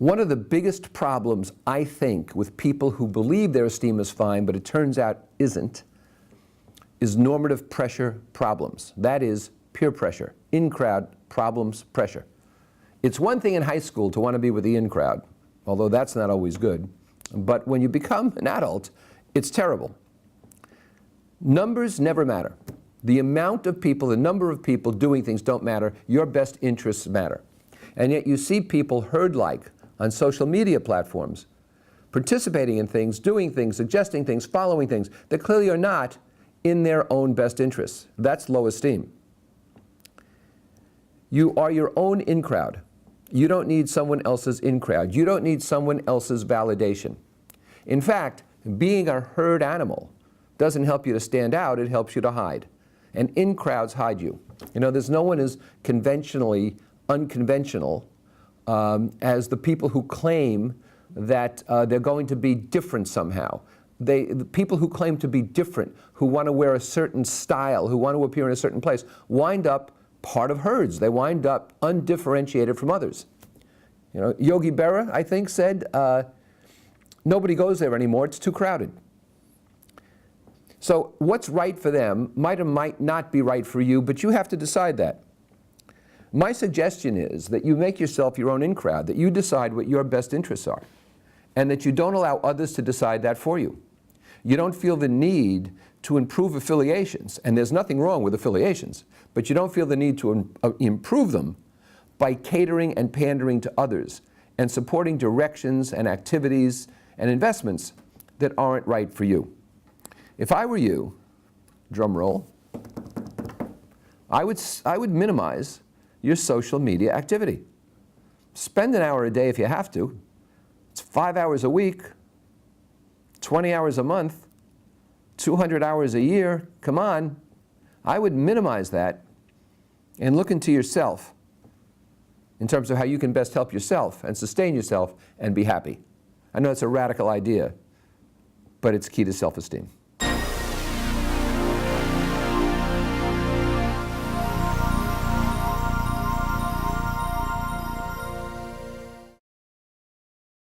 One of the biggest problems, I think, with people who believe their esteem is fine, but it turns out isn't, is normative pressure problems. That is peer pressure, in-crowd problems, pressure. It's one thing in high school to want to be with the in-crowd, although that's not always good. But when you become an adult, it's terrible. Numbers never matter. The amount of people, the number of people doing things don't matter. Your best interests matter. And yet you see people herd-like on social media platforms, participating in things, doing things, suggesting things, following things that clearly are not in their own best interests. That's low esteem. You are your own in-crowd. You don't need someone else's in-crowd. You don't need someone else's validation. In fact, being a herd animal doesn't help you to stand out, it helps you to hide. And in-crowds hide you. You know, there's no one as conventionally unconventional as the people who claim that they're going to be different somehow. The people who claim to be different, who want to wear a certain style, who want to appear in a certain place, wind up part of herds. They wind up undifferentiated from others. You know, Yogi Berra, I think, said, nobody goes there anymore, it's too crowded. So what's right for them might or might not be right for you, but you have to decide that. My suggestion is that you make yourself your own in-crowd, that you decide what your best interests are, and that you don't allow others to decide that for you. You don't feel the need to improve affiliations, and there's nothing wrong with affiliations, but you don't feel the need to improve them by catering and pandering to others and supporting directions and activities and investments that aren't right for you. If I were you, drum roll, I would minimize your social media activity. Spend an hour a day if you have to. It's 5 hours a week, 20 hours a month, 200 hours a year. Come on. I would minimize that and look into yourself in terms of how you can best help yourself and sustain yourself and be happy. I know it's a radical idea, but it's key to self-esteem.